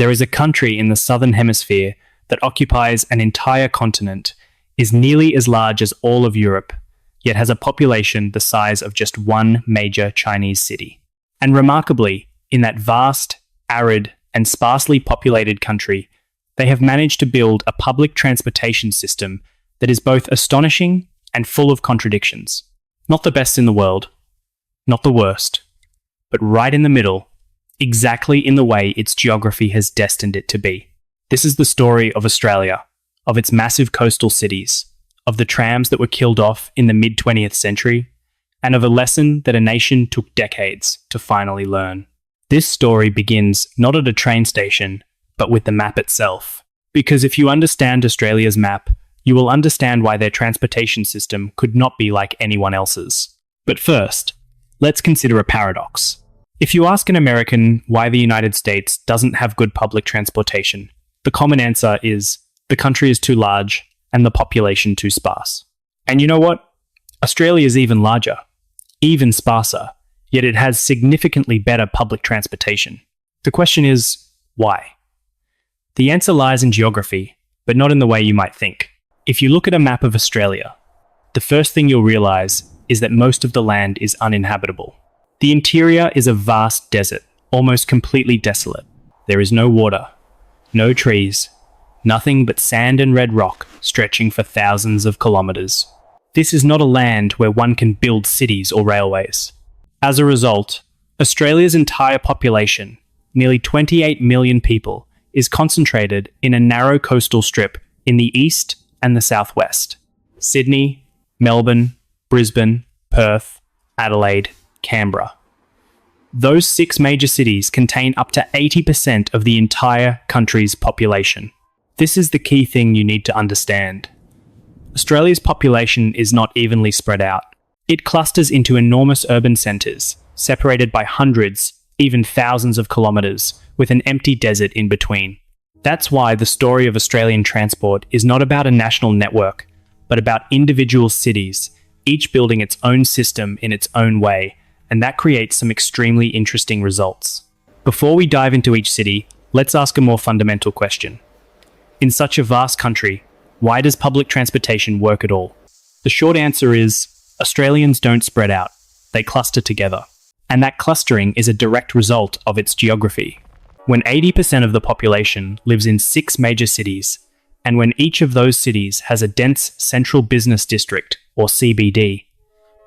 There is a country in the southern hemisphere that occupies an entire continent, is nearly as large as all of Europe, yet has a population the size of just one major Chinese city. And remarkably, in that vast, arid, and sparsely populated country, they have managed to build a public transportation system that is both astonishing and full of contradictions. Not the best in the world, not the worst, but right in the middle, exactly in the way its geography has destined it to be. This is the story of Australia, of its massive coastal cities, of the trams that were killed off in the mid-20th century, and of a lesson that a nation took decades to finally learn. This story begins not at a train station, but with the map itself. Because if you understand Australia's map, you will understand why their transportation system could not be like anyone else's. But first, let's consider a paradox. If you ask an American why the United States doesn't have good public transportation, the common answer is the country is too large and the population too sparse. And you know what? Australia is even larger, even sparser, yet it has significantly better public transportation. The question is, why? The answer lies in geography, but not in the way you might think. If you look at a map of Australia, the first thing you'll realise is that most of the land is uninhabitable. The interior is a vast desert, almost completely desolate. There is no water, no trees, nothing but sand and red rock stretching for thousands of kilometres. This is not a land where one can build cities or railways. As a result, Australia's entire population, nearly 28 million people, is concentrated in a narrow coastal strip in the east and the southwest. Sydney, Melbourne, Brisbane, Perth, Adelaide, Canberra. Those 6 major cities contain up to 80% of the entire country's population. This is the key thing you need to understand. Australia's population is not evenly spread out. It clusters into enormous urban centres, separated by hundreds, even thousands of kilometres, with an empty desert in between. That's why the story of Australian transport is not about a national network, but about individual cities, each building its own system in its own way, and that creates some extremely interesting results. Before we dive into each city, let's ask a more fundamental question. In such a vast country, why does public transportation work at all? The short answer is, Australians don't spread out, they cluster together. And that clustering is a direct result of its geography. When 80% of the population lives in 6 major cities, and when each of those cities has a dense central business district, or CBD,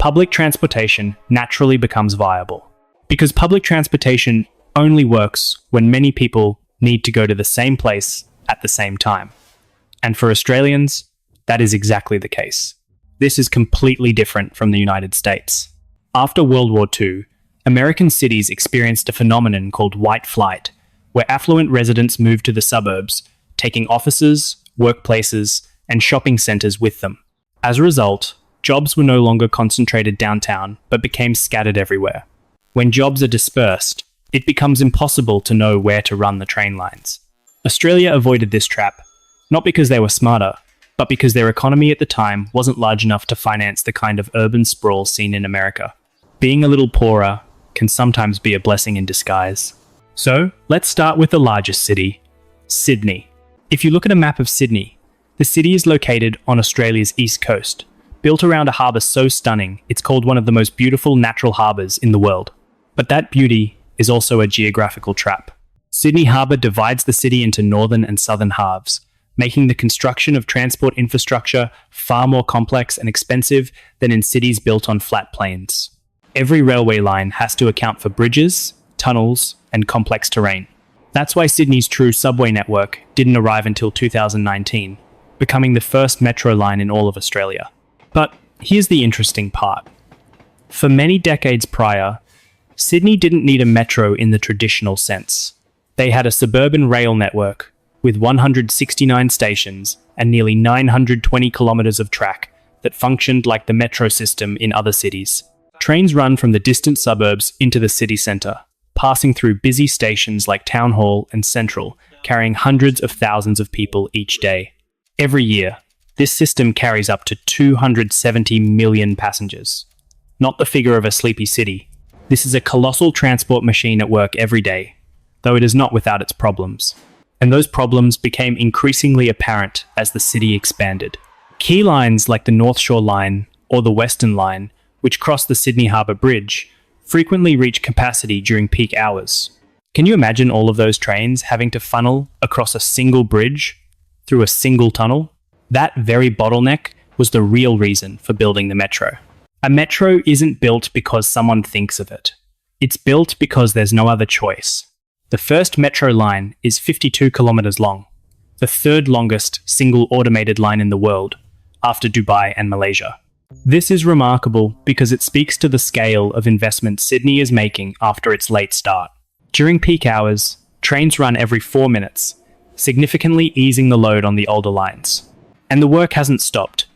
public transportation naturally becomes viable. Because public transportation only works when many people need to go to the same place at the same time. And for Australians, that is exactly the case. This is completely different from the United States. After World War II, American cities experienced a phenomenon called white flight, where affluent residents moved to the suburbs, taking offices, workplaces, and shopping centres with them. As a result, jobs were no longer concentrated downtown, but became scattered everywhere. When jobs are dispersed, it becomes impossible to know where to run the train lines. Australia avoided this trap, not because they were smarter, but because their economy at the time wasn't large enough to finance the kind of urban sprawl seen in America. Being a little poorer can sometimes be a blessing in disguise. So, let's start with the largest city, Sydney. If you look at a map of Sydney, the city is located on Australia's east coast, built around a harbour so stunning it's called one of the most beautiful natural harbours in the world. But that beauty is also a geographical trap. Sydney Harbour divides the city into northern and southern halves, making the construction of transport infrastructure far more complex and expensive than in cities built on flat plains. Every railway line has to account for bridges, tunnels, and complex terrain. That's why Sydney's true subway network didn't arrive until 2019, becoming the first metro line in all of Australia. But here's the interesting part. For many decades prior, Sydney didn't need a metro in the traditional sense. They had a suburban rail network with 169 stations and nearly 920 kilometres of track that functioned like the metro system in other cities. Trains run from the distant suburbs into the city centre, passing through busy stations like Town Hall and Central, carrying hundreds of thousands of people each day. Every year, this system carries up to 270 million passengers. Not the figure of a sleepy city. This is a colossal transport machine at work every day, though it is not without its problems. And those problems became increasingly apparent as the city expanded. Key lines like the North Shore Line or the Western Line, which cross the Sydney Harbour Bridge, frequently reach capacity during peak hours. Can you imagine all of those trains having to funnel across a single bridge through a single tunnel? That very bottleneck was the real reason for building the metro. A metro isn't built because someone thinks of it. It's built because there's no other choice. The first metro line is 52 kilometers long, the third longest single automated line in the world, after Dubai and Malaysia. This is remarkable because it speaks to the scale of investment Sydney is making after its late start. During peak hours, trains run every 4 minutes, significantly easing the load on the older lines. And the work hasn't stopped.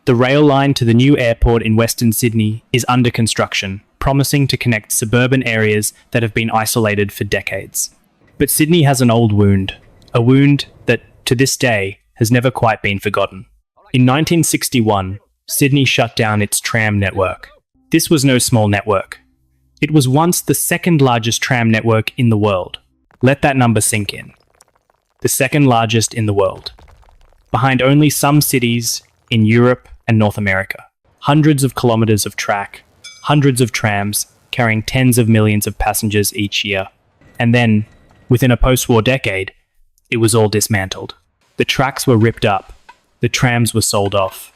The rail line to the new airport in Western Sydney is under construction, promising to connect suburban areas that have been isolated for decades. But Sydney has an old wound, a wound that, to this day, has never quite been forgotten. In 1961, Sydney shut down its tram network. This was no small network. It was once the second largest tram network in the world. Let that number sink in. The second largest in the world. Behind only some cities in Europe and North America. Hundreds of kilometers of track, hundreds of trams carrying tens of millions of passengers each year. And then, within a post-war decade, it was all dismantled. The tracks were ripped up. The trams were sold off.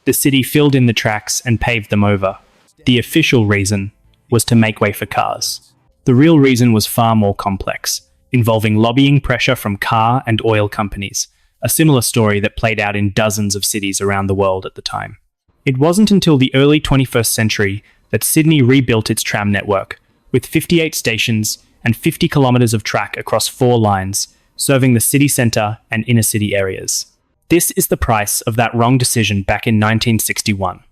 The city filled in the tracks and paved them over. The official reason was to make way for cars. The real reason was far more complex, involving lobbying pressure from car and oil companies, a similar story that played out in dozens of cities around the world at the time. It wasn't until the early 21st century that Sydney rebuilt its tram network, with 58 stations and 50 kilometres of track across 4 lines, serving the city centre and inner city areas. This is the price of that wrong decision back in 1961.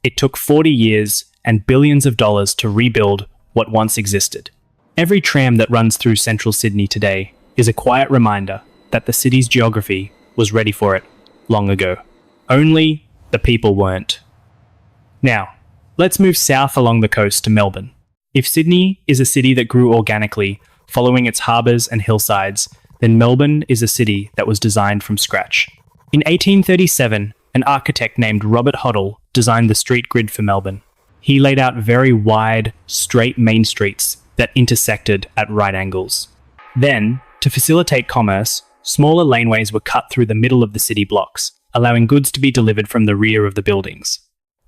It took 40 years and billions of dollars to rebuild what once existed. Every tram that runs through central Sydney today is a quiet reminder that the city's geography was ready for it long ago. Only the people weren't. Now, let's move south along the coast to Melbourne. If Sydney is a city that grew organically, following its harbours and hillsides, then Melbourne is a city that was designed from scratch. In 1837, an architect named Robert Hoddle designed the street grid for Melbourne. He laid out very wide, straight main streets that intersected at right angles. Then, to facilitate commerce, smaller laneways were cut through the middle of the city blocks, allowing goods to be delivered from the rear of the buildings.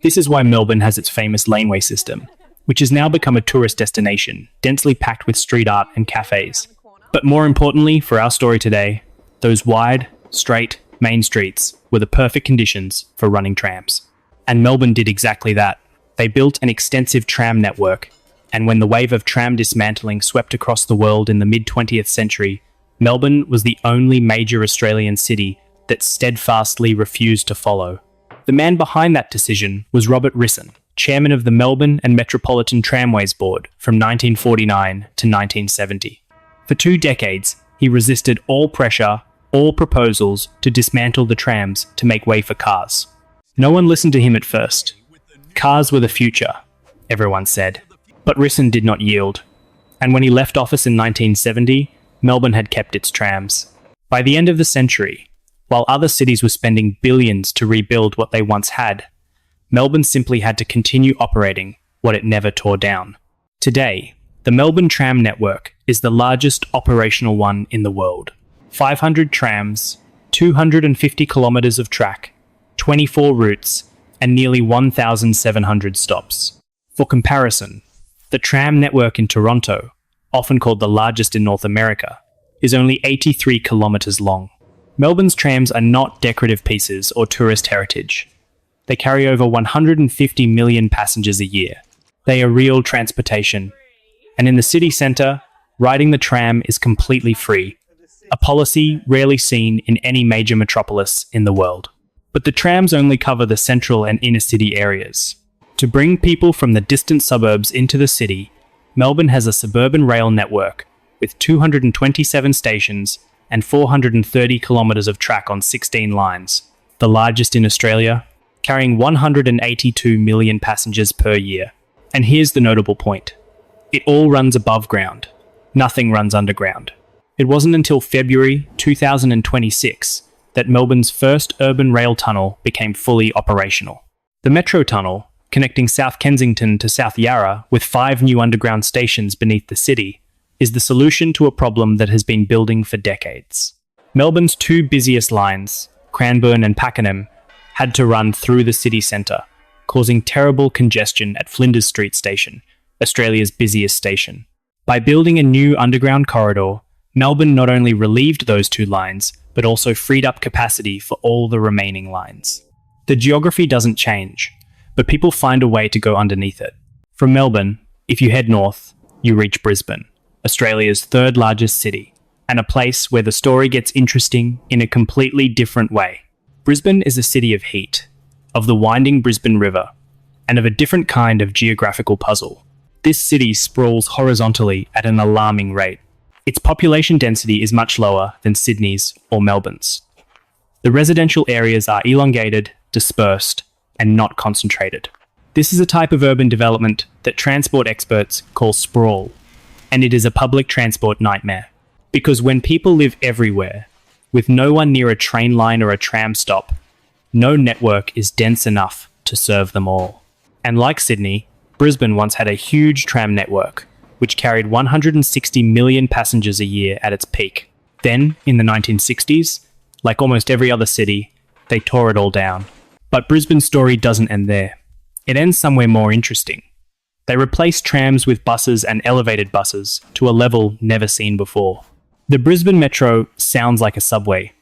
This is why Melbourne has its famous laneway system, which has now become a tourist destination, densely packed with street art and cafes. But more importantly for our story today, those wide, straight, main streets were the perfect conditions for running trams. And Melbourne did exactly that. They built an extensive tram network, and when the wave of tram dismantling swept across the world in the mid-20th century, Melbourne was the only major Australian city that steadfastly refused to follow. The man behind that decision was Robert Risson, chairman of the Melbourne and Metropolitan Tramways Board from 1949 to 1970. For 2 decades, he resisted all pressure, all proposals to dismantle the trams to make way for cars. No one listened to him at first. Cars were the future, everyone said. But Risson did not yield. And when he left office in 1970, Melbourne had kept its trams. By the end of the century, while other cities were spending billions to rebuild what they once had, Melbourne simply had to continue operating what it never tore down. Today, the Melbourne tram network is the largest operational one in the world. 500 trams, 250 kilometres of track, 24 routes, and nearly 1,700 stops. For comparison, the tram network in Toronto, often called the largest in North America, is only 83 kilometres long. Melbourne's trams are not decorative pieces or tourist heritage. They carry over 150 million passengers a year. They are real transportation. And in the city centre, riding the tram is completely free, a policy rarely seen in any major metropolis in the world. But the trams only cover the central and inner city areas. To bring people from the distant suburbs into the city, Melbourne has a suburban rail network with 227 stations and 430 kilometres of track on 16 lines, the largest in Australia, carrying 182 million passengers per year. And here's the notable point. It all runs above ground. Nothing runs underground. It wasn't until February 2026 that Melbourne's first urban rail tunnel became fully operational. The Metro Tunnel, connecting South Kensington to South Yarra with 5 new underground stations beneath the city, is the solution to a problem that has been building for decades. Melbourne's 2 busiest lines, Cranbourne and Pakenham, had to run through the city centre, causing terrible congestion at Flinders Street Station, Australia's busiest station. By building a new underground corridor, Melbourne not only relieved those 2 lines, but also freed up capacity for all the remaining lines. The geography doesn't change, but people find a way to go underneath it. From Melbourne, if you head north, you reach Brisbane, Australia's 3rd largest city, and a place where the story gets interesting in a completely different way. Brisbane is a city of heat, of the winding Brisbane River, and of a different kind of geographical puzzle. This city sprawls horizontally at an alarming rate. Its population density is much lower than Sydney's or Melbourne's. The residential areas are elongated, dispersed, and not concentrated. This is a type of urban development that transport experts call sprawl, and it is a public transport nightmare. Because when people live everywhere, with no one near a train line or a tram stop, no network is dense enough to serve them all. And like Sydney, Brisbane once had a huge tram network, which carried 160 million passengers a year at its peak. Then, in the 1960s, like almost every other city, they tore it all down. But Brisbane's story doesn't end there. It ends somewhere more interesting. They replaced trams with buses and elevated buses to a level never seen before. The Brisbane Metro sounds like a subway,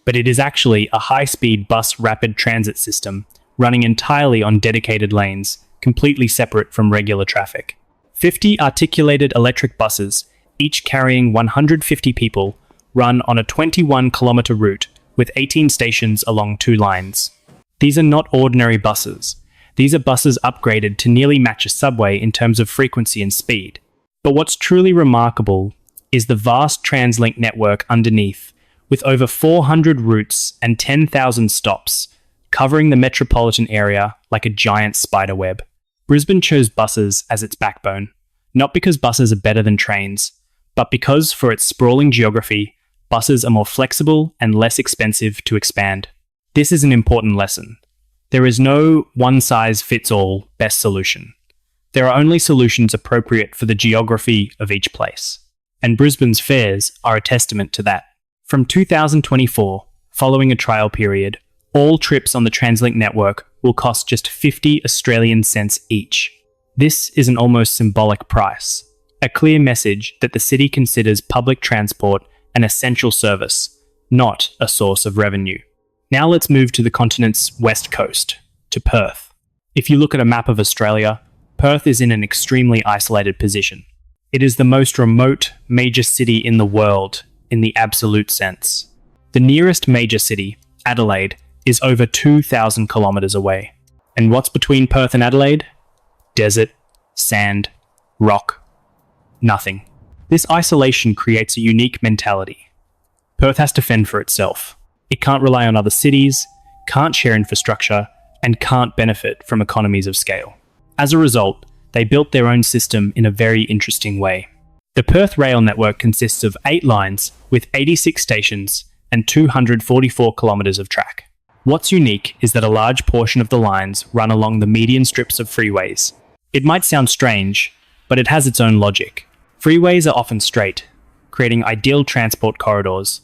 but it is actually a high-speed bus rapid transit system running entirely on dedicated lanes, completely separate from regular traffic. 50 articulated electric buses, each carrying 150 people, run on a 21-kilometre route with 18 stations along 2 lines. These are not ordinary buses. These are buses upgraded to nearly match a subway in terms of frequency and speed. But what's truly remarkable is the vast TransLink network underneath, with over 400 routes and 10,000 stops, covering the metropolitan area like a giant spider web. Brisbane chose buses as its backbone, not because buses are better than trains, but because, for its sprawling geography, buses are more flexible and less expensive to expand. This is an important lesson. There is no one-size-fits-all best solution. There are only solutions appropriate for the geography of each place. And Brisbane's fares are a testament to that. From 2024, following a trial period, all trips on the TransLink network will cost just 50 Australian cents each. This is an almost symbolic price, a clear message that the city considers public transport an essential service, not a source of revenue. Now let's move to the continent's west coast, to Perth. If you look at a map of Australia, Perth is in an extremely isolated position. It is the most remote major city in the world, in the absolute sense. The nearest major city, Adelaide, is over 2,000 kilometres away. And what's between Perth and Adelaide? Desert, sand, rock, nothing. This isolation creates a unique mentality. Perth has to fend for itself. It can't rely on other cities, can't share infrastructure, and can't benefit from economies of scale. As a result, they built their own system in a very interesting way. The Perth rail network consists of 8 lines with 86 stations and 244 kilometres of track. What's unique is that a large portion of the lines run along the median strips of freeways. It might sound strange, but it has its own logic. Freeways are often straight, creating ideal transport corridors,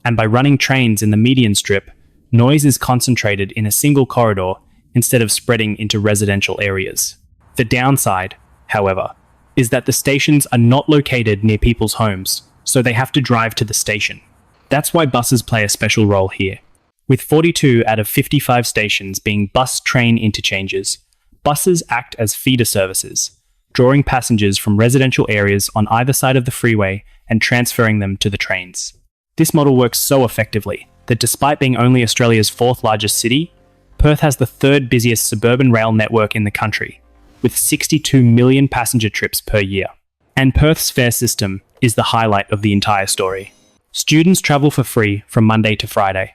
and by running trains in the median strip, noise is concentrated in a single corridor instead of spreading into residential areas. The downside, however, is that the stations are not located near people's homes, so they have to drive to the station. That's why buses play a special role here. With 42 out of 55 stations being bus-train interchanges, buses act as feeder services, drawing passengers from residential areas on either side of the freeway and transferring them to the trains. This model works so effectively that despite being only Australia's 4th largest city, Perth has the 3rd busiest suburban rail network in the country, with 62 million passenger trips per year. And Perth's fare system is the highlight of the entire story. Students travel for free from Monday to Friday.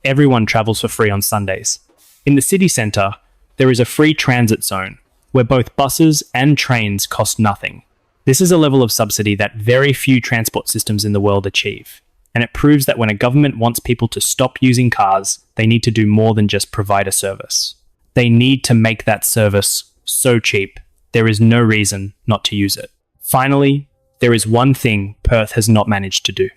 Everyone travels for free on Sundays. In the city centre, there is a free transit zone, where both buses and trains cost nothing. This is a level of subsidy that very few transport systems in the world achieve, and it proves that when a government wants people to stop using cars, they need to do more than just provide a service. They need to make that service so cheap, there is no reason not to use it. Finally, there is one thing Perth has not managed to do.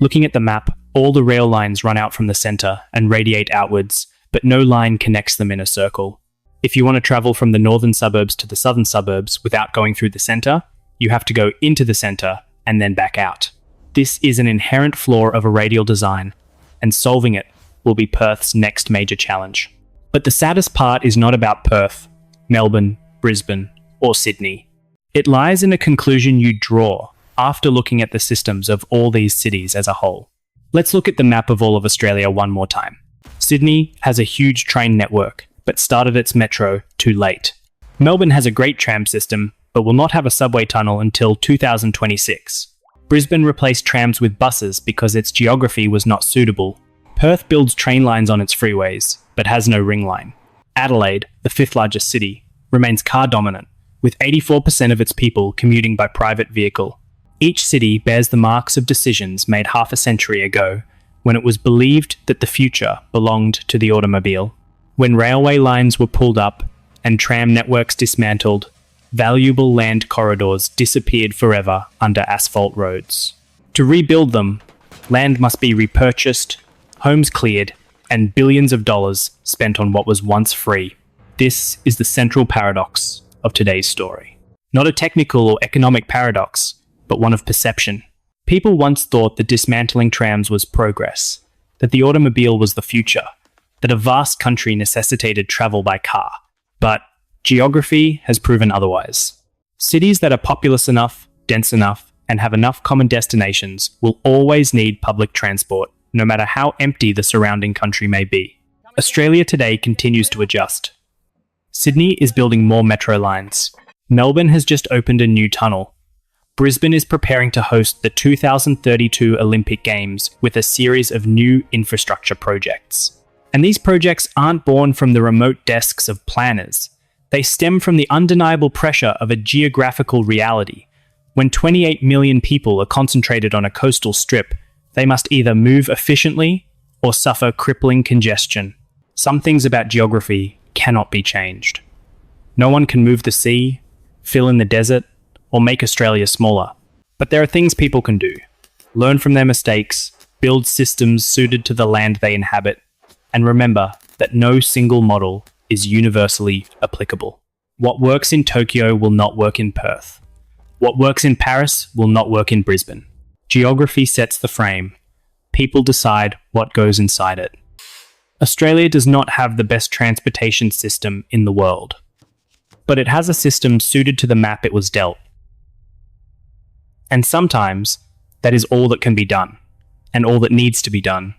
Looking at the map, all the rail lines run out from the centre and radiate outwards, but no line connects them in a circle. If you want to travel from the northern suburbs to the southern suburbs without going through the centre, you have to go into the centre and then back out. This is an inherent flaw of a radial design, and solving it will be Perth's next major challenge. But the saddest part is not about Perth, Melbourne, Brisbane, or Sydney. It lies in a conclusion you draw after looking at the systems of all these cities as a whole. Let's look at the map of all of Australia one more time. Sydney has a huge train network, but started its metro too late. Melbourne has a great tram system, but will not have a subway tunnel until 2026. Brisbane replaced trams with buses because its geography was not suitable. Perth builds train lines on its freeways, but has no ring line. Adelaide, the fifth largest city, remains car dominant, with 84% of its people commuting by private vehicle. Each city bears the marks of decisions made half a century ago, when it was believed that the future belonged to the automobile. When railway lines were pulled up and tram networks dismantled, valuable land corridors disappeared forever under asphalt roads. To rebuild them, land must be repurchased, homes cleared, and billions of dollars spent on what was once free. This is the central paradox of today's story. Not a technical or economic paradox, but one of perception. People once thought that dismantling trams was progress, that the automobile was the future, that a vast country necessitated travel by car. But geography has proven otherwise. Cities that are populous enough, dense enough, and have enough common destinations will always need public transport, no matter how empty the surrounding country may be. Australia today continues to adjust. Sydney is building more metro lines. Melbourne has just opened a new tunnel. Brisbane is preparing to host the 2032 Olympic Games with a series of new infrastructure projects. And these projects aren't born from the remote desks of planners. They stem from the undeniable pressure of a geographical reality. When 28 million people are concentrated on a coastal strip, they must either move efficiently or suffer crippling congestion. Some things about geography cannot be changed. No one can move the sea, fill in the desert, or make Australia smaller. But there are things people can do. Learn from their mistakes, build systems suited to the land they inhabit, and remember that no single model is universally applicable. What works in Tokyo will not work in Perth. What works in Paris will not work in Brisbane. Geography sets the frame. People decide what goes inside it. Australia does not have the best transportation system in the world, but it has a system suited to the map it was dealt. And sometimes, that is all that can be done, and all that needs to be done,